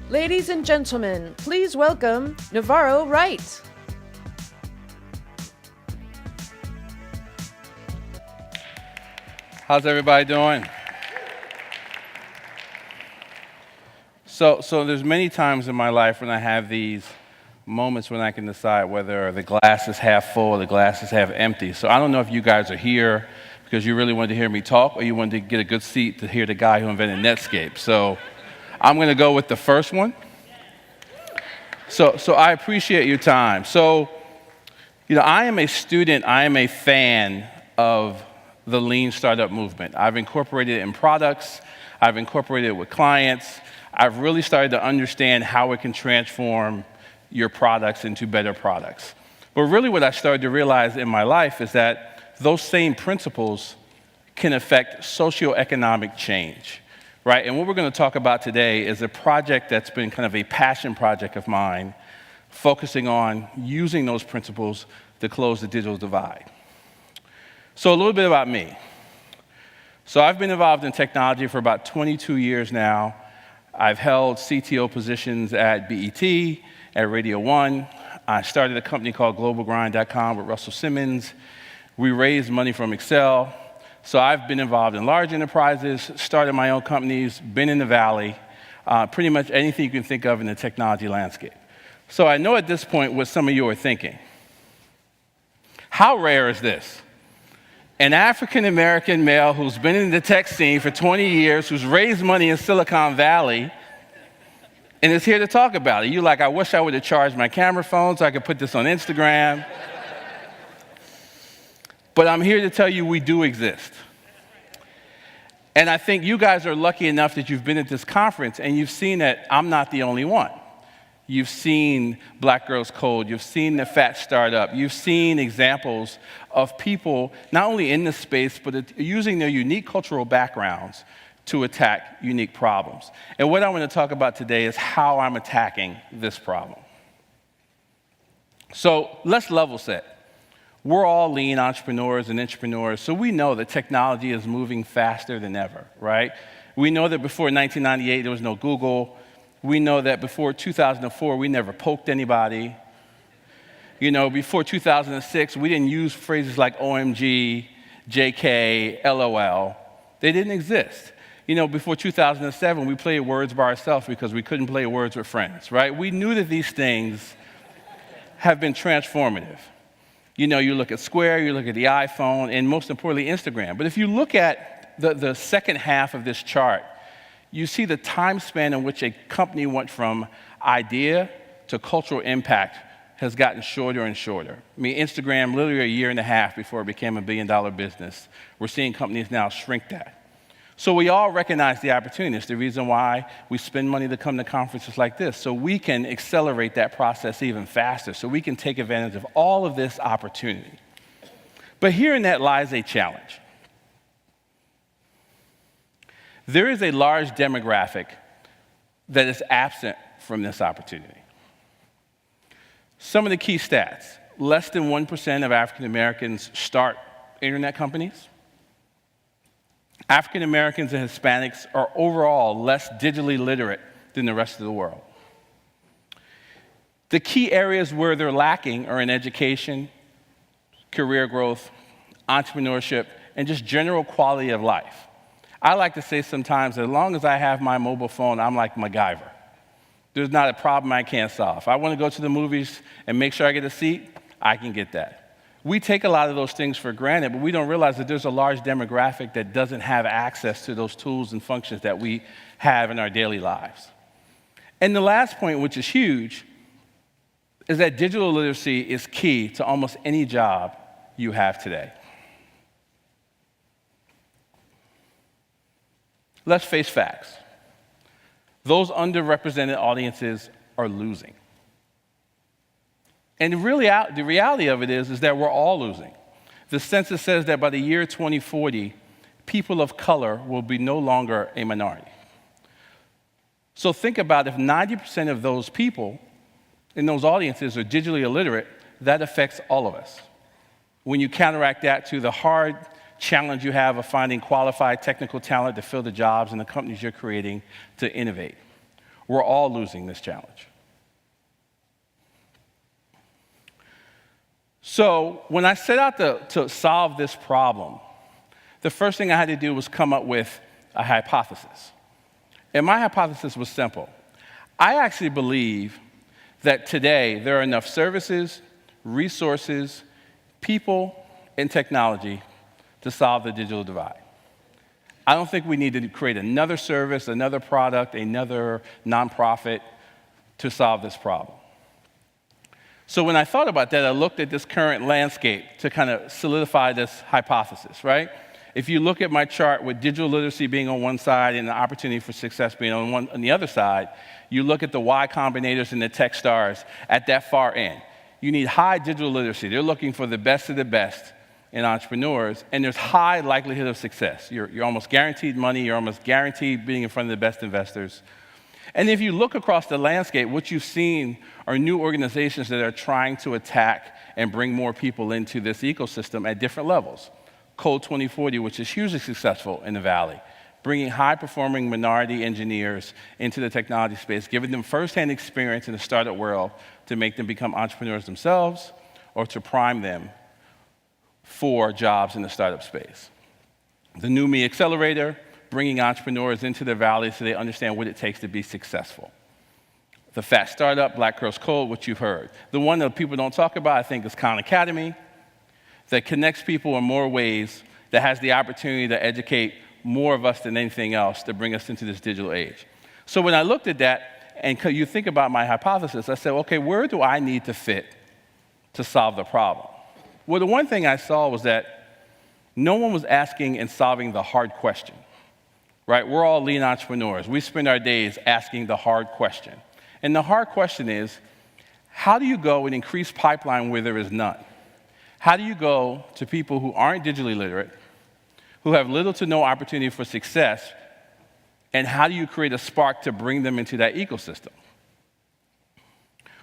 Ladies and gentlemen, please welcome Navarrow Wright. How's everybody doing? So there's many times in my life when I have these moments when I can decide whether the glass is half full or the glass is half empty. So I don't know if you guys are here because you really wanted to hear me talk or you wanted to get a good seat to hear the guy who invented Netscape. So I'm going to go with the first one. So I appreciate your time. So, I am a student, I am a fan of the lean startup movement. I've incorporated it in products, I've incorporated it with clients. I've really started to understand how it can transform your products into better products. But really what I started to realize in my life is that those same principles can affect socioeconomic change, right? And what we're going to talk about today is a project that's been kind of a passion project of mine, focusing on using those principles to close the digital divide. So a little bit about me. So I've been involved in technology for about 22 years now. I've held CTO positions at BET, at Radio 1. I started a company called globalgrind.com with Russell Simmons. We raised money from Excel. So I've been involved in large enterprises, started my own companies, been in the Valley, pretty much anything you can think of in the technology landscape. So I know at this point what some of you are thinking. How rare is this? An African-American male who's been in the tech scene for 20 years, who's raised money in Silicon Valley, and is here to talk about it. You're like, I wish I would have charged my camera phone so I could put this on Instagram. But I'm here to tell you we do exist. And I think you guys are lucky enough that you've been at this conference and you've seen that I'm not the only one. You've seen Black Girls Code, you've seen the Fat Startup, you've seen examples of people not only in this space, but using their unique cultural backgrounds to attack unique problems. And what I want to talk about today is how I'm attacking this problem. So let's level set. We're all lean entrepreneurs and entrepreneurs, so we know that technology is moving faster than ever, right? We know that before 1998, there was no Google. We know that before 2004, we never poked anybody. Before 2006, we didn't use phrases like OMG, JK, LOL. They didn't exist. Before 2007, we played words by ourselves because we couldn't play words with friends, right? We knew that these things have been transformative. You look at Square, you look at the iPhone, and most importantly, Instagram. But if you look at the second half of this chart, you see the time span in which a company went from idea to cultural impact has gotten shorter and shorter. I mean, Instagram, literally a year and a half before it became a billion-dollar business. We're seeing companies now shrink that. So we all recognize the opportunity. It's the reason why we spend money to come to conferences like this, so we can accelerate that process even faster, so we can take advantage of all of this opportunity. But herein that lies a challenge. There is a large demographic that is absent from this opportunity. Some of the key stats: less than 1% of African Americans start internet companies. African Americans and Hispanics are overall less digitally literate than the rest of the world. The key areas where they're lacking are in education, career growth, entrepreneurship, and just general quality of life. I like to say sometimes, as long as I have my mobile phone, I'm like MacGyver. There's not a problem I can't solve. If I want to go to the movies and make sure I get a seat, I can get that. We take a lot of those things for granted, but we don't realize that there's a large demographic that doesn't have access to those tools and functions that we have in our daily lives. And the last point, which is huge, is that digital literacy is key to almost any job you have today. Let's face facts. Those underrepresented audiences are losing. And the reality of it is that we're all losing. The census says that by the year 2040, people of color will be no longer a minority. So think about if 90% of those people in those audiences are digitally illiterate, that affects all of us. When you counteract that to the hard challenge you have of finding qualified technical talent to fill the jobs in the companies you're creating to innovate. We're all losing this challenge. So when I set out to solve this problem, the first thing I had to do was come up with a hypothesis. And my hypothesis was simple. I actually believe that today there are enough services, resources, people, and technology to solve the digital divide. I don't think we need to create another service, another product, another nonprofit to solve this problem. So when I thought about that, I looked at this current landscape to kind of solidify this hypothesis, right? If you look at my chart with digital literacy being on one side and the opportunity for success being on the other side, you look at the Y Combinators and the tech stars at that far end. You need high digital literacy. They're looking for the best of the best in entrepreneurs, and there's high likelihood of success. You're almost guaranteed money. You're almost guaranteed being in front of the best investors. And if you look across the landscape, what you've seen are new organizations that are trying to attack and bring more people into this ecosystem at different levels. Code 2040, which is hugely successful in the Valley, bringing high-performing minority engineers into the technology space, giving them firsthand experience in the startup world to make them become entrepreneurs themselves or to prime them for jobs in the startup space. The New Me Accelerator, bringing entrepreneurs into the Valley so they understand what it takes to be successful. The Fast Startup, Black Girls Code, which you've heard. The one that people don't talk about, I think, is Khan Academy, that connects people in more ways, that has the opportunity to educate more of us than anything else to bring us into this digital age. So when I looked at that, and you think about my hypothesis, I said, okay, where do I need to fit to solve the problem? Well, the one thing I saw was that no one was asking and solving the hard question, right? We're all lean entrepreneurs. We spend our days asking the hard question. And the hard question is, how do you go and increase pipeline where there is none? How do you go to people who aren't digitally literate, who have little to no opportunity for success, and how do you create a spark to bring them into that ecosystem?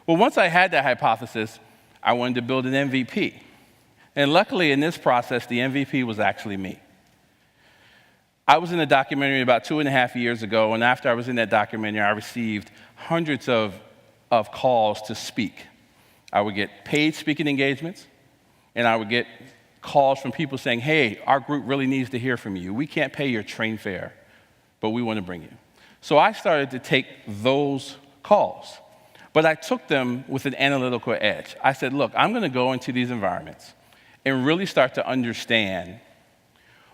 Well, once I had that hypothesis, I wanted to build an MVP. And luckily, in this process, the MVP was actually me. I was in a documentary about 2.5 years ago, and after I was in that documentary, I received hundreds of calls to speak. I would get paid speaking engagements, and I would get calls from people saying, hey, our group really needs to hear from you. We can't pay your train fare, but we want to bring you. So I started to take those calls, but I took them with an analytical edge. I said, look, I'm going to go into these environments and really start to understand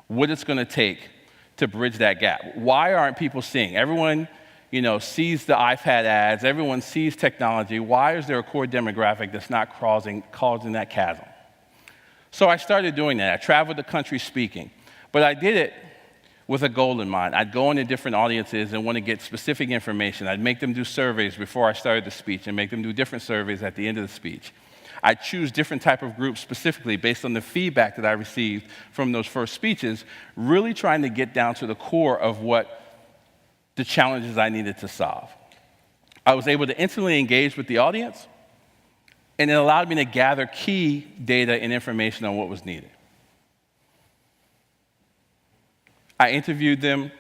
what it's going to take to bridge that gap. Why aren't people seeing? Everyone, sees the iPad ads. Everyone sees technology. Why is there a core demographic that's not causing that chasm? So I started doing that. I traveled the country speaking, but I did it with a goal in mind. I'd go into different audiences and want to get specific information. I'd make them do surveys before I started the speech and make them do different surveys at the end of the speech. I choose different type of groups specifically based on the feedback that I received from those first speeches, really trying to get down to the core of what the challenges I needed to solve. I was able to instantly engage with the audience, and it allowed me to gather key data and information on what was needed. I interviewed them.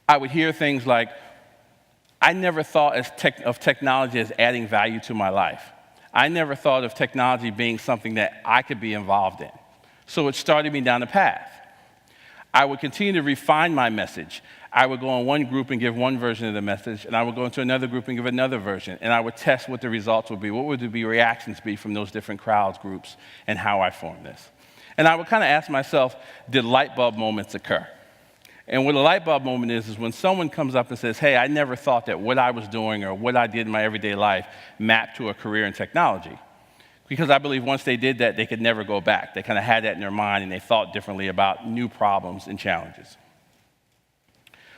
I would hear things like, I never thought of technology as adding value to my life. I never thought of technology being something that I could be involved in. So it started me down a path. I would continue to refine my message. I would go in one group and give one version of the message, and I would go into another group and give another version, and I would test what the results would be. What would the reactions be from those different crowds, groups, and how I formed this? And I would kind of ask myself, did light bulb moments occur? And what a light bulb moment is when someone comes up and says, hey, I never thought that what I was doing or what I did in my everyday life mapped to a career in technology. Because I believe once they did that, they could never go back. They kind of had that in their mind, and they thought differently about new problems and challenges.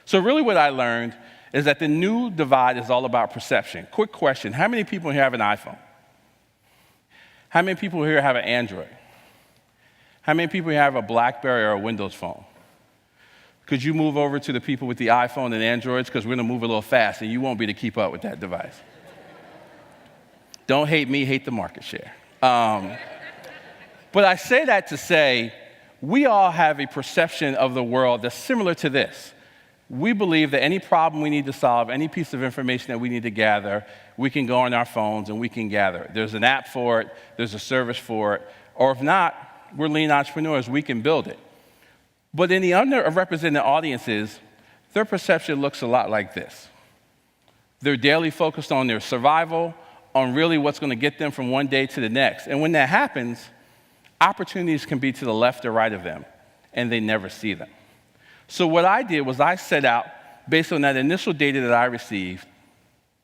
So really what I learned is that the new divide is all about perception. Quick question, how many people here have an iPhone? How many people here have an Android? How many people here have a BlackBerry or a Windows phone? Could you move over to the people with the iPhone and Androids? Because we're going to move a little fast, and you won't be able to keep up with that device. Don't hate me, hate the market share. But I say that to say we all have a perception of the world that's similar to this. We believe that any problem we need to solve, any piece of information that we need to gather, we can go on our phones and we can gather it. There's an app for it, there's a service for it, or if not, we're lean entrepreneurs, we can build it. But in the underrepresented audiences, their perception looks a lot like this. They're daily focused on their survival, on really what's going to get them from one day to the next. And when that happens, opportunities can be to the left or right of them, and they never see them. So what I did was I set out, based on that initial data that I received,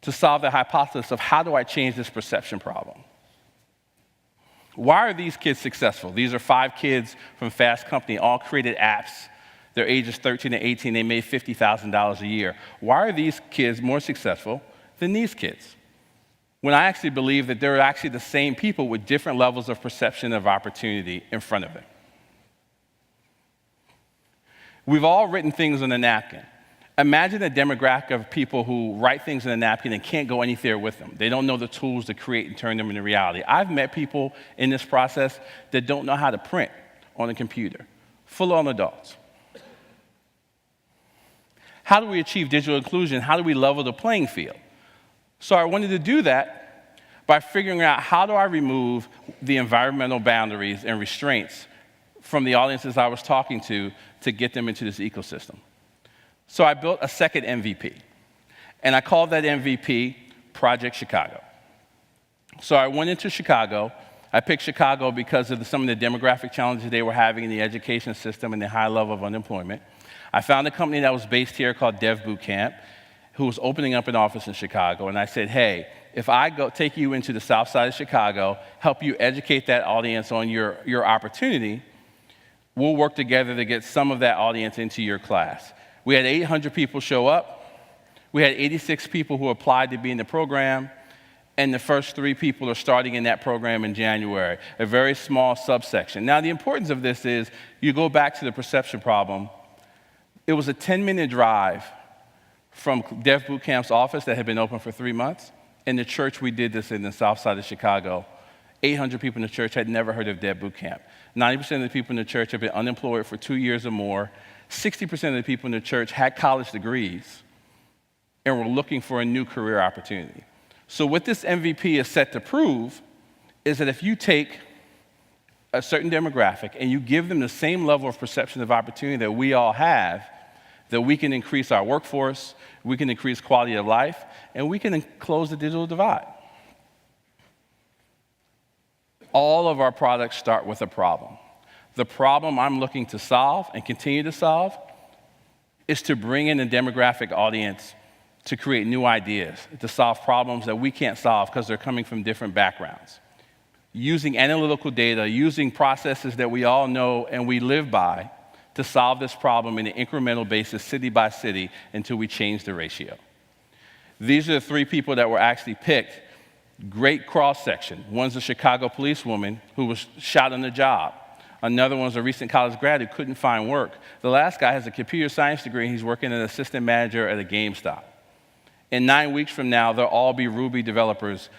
to solve the hypothesis of how do I change this perception problem. Why are these kids successful? These are 5 kids from Fast Company, all created apps. Their ages 13 to 18, they made $50,000 a year. Why are these kids more successful than these kids? When I actually believe that they're actually the same people with different levels of perception of opportunity in front of them. We've all written things on a napkin. Imagine a demographic of people who write things on a napkin and can't go anywhere with them. They don't know the tools to create and turn them into reality. I've met people in this process that don't know how to print on a computer, full-on adults. How do we achieve digital inclusion? How do we level the playing field? So I wanted to do that by figuring out how do I remove the environmental boundaries and restraints from the audiences I was talking to get them into this ecosystem. So I built a second MVP, and I called that MVP Project Chicago. So I went into Chicago. I picked Chicago because of some of the demographic challenges they were having in the education system and the high level of unemployment. I found a company that was based here called Dev Bootcamp, who was opening up an office in Chicago, and I said, hey, if I take you into the south side of Chicago, help you educate that audience on your opportunity, we'll work together to get some of that audience into your class. We had 800 people show up. We had 86 people who applied to be in the program, and the first 3 people are starting in that program in January, a very small subsection. Now, the importance of this is, you go back to the perception problem. It was a 10-minute drive from Dev Bootcamp's office that had been open for 3 months, and the church we did this in the south side of Chicago. 800 people in the church had never heard of Dev Bootcamp. 90% of the people in the church had been unemployed for 2 years or more. 60% of the people in the church had college degrees and were looking for a new career opportunity. So what this MVP is set to prove is that if you take a certain demographic and you give them the same level of perception of opportunity that we all have, that we can increase our workforce, we can increase quality of life, and we can close the digital divide. All of our products start with a problem. The problem I'm looking to solve and continue to solve is to bring in a demographic audience to create new ideas, to solve problems that we can't solve because they're coming from different backgrounds. Using analytical data, using processes that we all know and we live by to solve this problem in an incremental basis, city by city, until we change the ratio. These are the 3 people that were actually picked. Great cross-section. One's a Chicago policewoman who was shot on the job. Another one's a recent college grad who couldn't find work. The last guy has a computer science degree, and he's working as an assistant manager at a GameStop. In 9 weeks from now, they'll all be Ruby developers,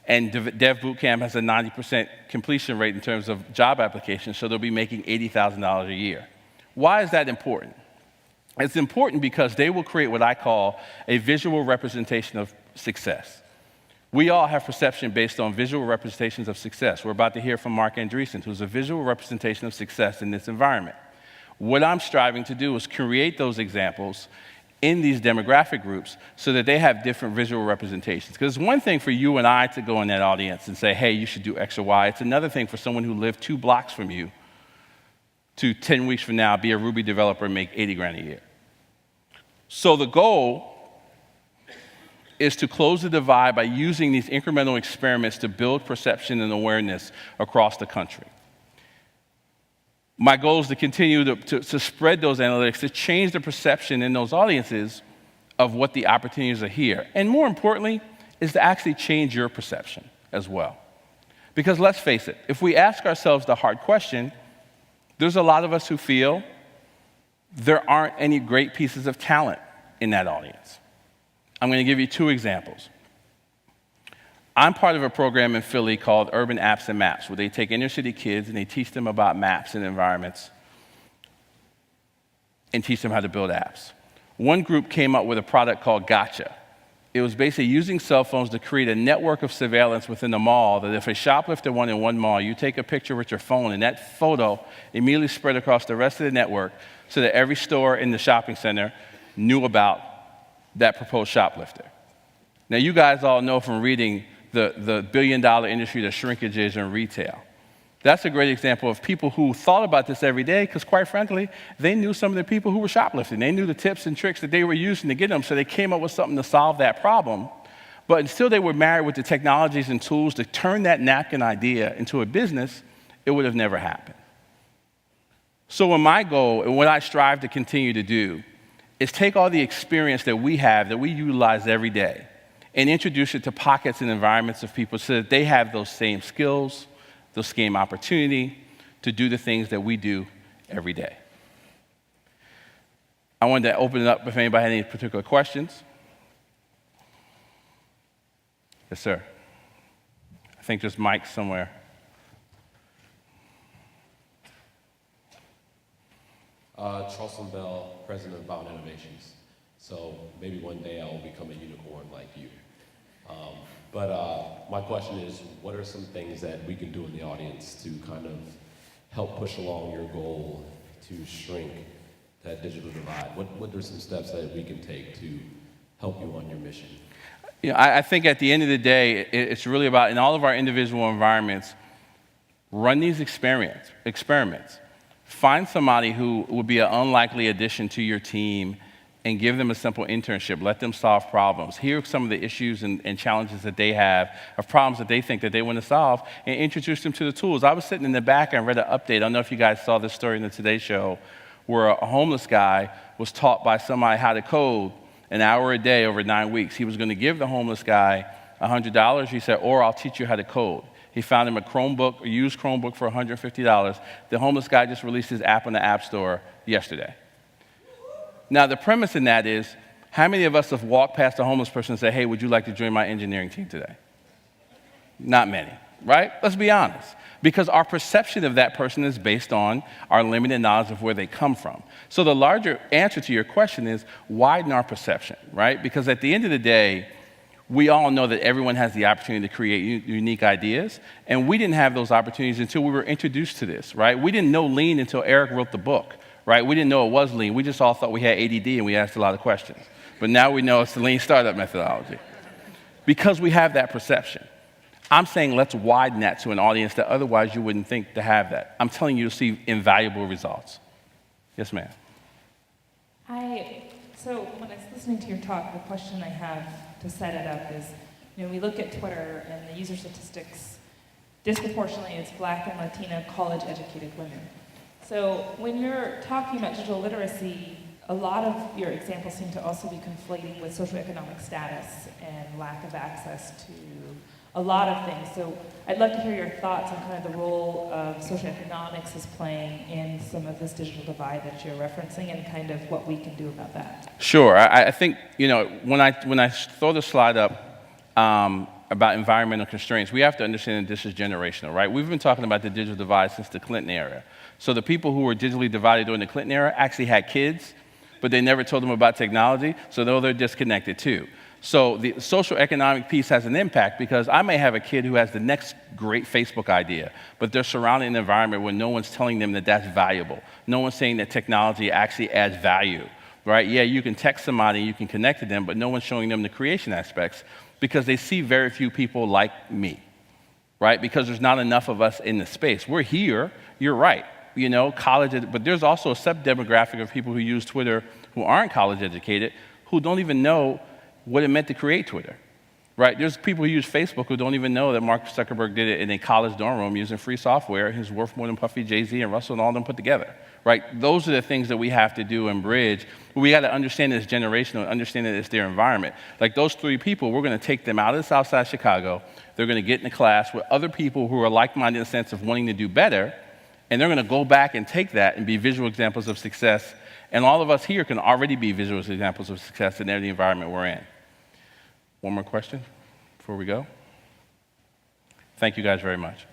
and Dev Bootcamp has a 90% completion rate in terms of job applications, so they'll be making $80,000 a year. Why is that important? It's important because they will create what I call a visual representation of success. We all have perception based on visual representations of success. We're about to hear from Mark Andreessen, who's a visual representation of success in this environment. What I'm striving to do is create those examples in these demographic groups so that they have different visual representations. Because it's one thing for you and I to go in that audience and say, hey, you should do X or Y. It's another thing for someone who lived 2 blocks from you to 10 weeks from now be a Ruby developer and make 80 grand a year. So the goal is to close the divide by using these incremental experiments to build perception and awareness across the country. My goal is to continue to spread those analytics, to change the perception in those audiences of what the opportunities are here. And more importantly, is to actually change your perception as well. Because let's face it, if we ask ourselves the hard question, there's a lot of us who feel there aren't any great pieces of talent in that audience. I'm going to give you 2 examples. I'm part of a program in Philly called Urban Apps and Maps, where they take inner city kids and they teach them about maps and environments and teach them how to build apps. one group came up with a product called Gotcha. It was basically using cell phones to create a network of surveillance within the mall that if a shoplifter went in one mall, you take a picture with your phone, and that photo immediately spread across the rest of the network so that every store in the shopping center knew about that proposed shoplifter. Now, you guys all know from reading the billion-dollar industry that shrinkage is in retail. That's a great example of people who thought about this every day because, quite frankly, they knew some of the people who were shoplifting. They knew the tips and tricks that they were using to get them, so they came up with something to solve that problem. But until they were married with the technologies and tools to turn that napkin idea into a business, it would have never happened. So when my goal and what I strive to continue to do is take all the experience that we have, that we utilize every day, and introduce it to pockets and environments of people so that they have those same skills, those same opportunity to do the things that we do every day. I wanted to open it up if anybody had any particular questions. Yes, sir. I think there's mics somewhere. Charleston Bell, president of Bound Innovations. So maybe one day I will become a unicorn like you. But my question is, what are some things that we can do in the audience to kind of help push along your goal to shrink that digital divide? What are some steps that we can take to help you on your mission? You know, I think at the end of the day, it's really about, in all of our individual environments, run these experiments. Find somebody who would be an unlikely addition to your team and give them a simple internship. Let them solve problems. Hear some of the issues and challenges that they have, of problems that they think that they want to solve, and introduce them to the tools. I was sitting in the back and read an update. I don't know if you guys saw this story in the Today Show, where a homeless guy was taught by somebody how to code an hour a day over 9 weeks. He was going to give the homeless guy $100. He said, or I'll teach you how to code. He found him a used Chromebook for $150. The homeless guy just released his app on the App Store yesterday. Now, the premise in that is, how many of us have walked past a homeless person and said, hey, would you like to join my engineering team today? Not many, right? Let's be honest. Because our perception of that person is based on our limited knowledge of where they come from. So the larger answer to your question is widen our perception, right? Because at the end of the day, we all know that everyone has the opportunity to create unique ideas, and we didn't have those opportunities until we were introduced to this, right? We didn't know Lean until Eric wrote the book. Right? We didn't know it was Lean. We just all thought we had ADD and we asked a lot of questions. But now we know it's the Lean startup methodology. Because we have that perception. I'm saying let's widen that to an audience that otherwise you wouldn't think to have that. I'm telling you to see invaluable results. Yes, ma'am. So when I was listening to your talk, the question I have to set it up is, we look at Twitter and the user statistics, disproportionately it's Black and Latina college-educated women. So when you're talking about digital literacy, a lot of your examples seem to also be conflating with socioeconomic status and lack of access to a lot of things. So I'd love to hear your thoughts on kind of the role of socioeconomics is playing in some of this digital divide that you're referencing and kind of what we can do about that. Sure. I think, when I throw the slide up about environmental constraints, we have to understand that this is generational, right? We've been talking about the digital divide since the Clinton era. So the people who were digitally divided during the Clinton era actually had kids, but they never told them about technology, so they're disconnected too. So the social economic piece has an impact because I may have a kid who has the next great Facebook idea, but they're surrounded in an environment where no one's telling them that that's valuable. No one's saying that technology actually adds value, right? Yeah, you can text somebody, you can connect to them, but no one's showing them the creation aspects because they see very few people like me, right? Because there's not enough of us in the space. We're here, you're right. College, but there's also a sub-demographic of people who use Twitter who aren't college educated, who don't even know what it meant to create Twitter, right? There's people who use Facebook who don't even know that Mark Zuckerberg did it in a college dorm room using free software. It's worth more than Puffy, Jay-Z, and Russell and all of them put together, right? Those are the things that we have to do and bridge. We got to understand that it's generational and understand that it's their environment. Like those three people, we're going to take them out of the South Side of Chicago. They're going to get in a class with other people who are like-minded in the sense of wanting to do better, and they're going to go back and take that and be visual examples of success. And all of us here can already be visual examples of success in every environment we're in. One more question before we go? Thank you guys very much.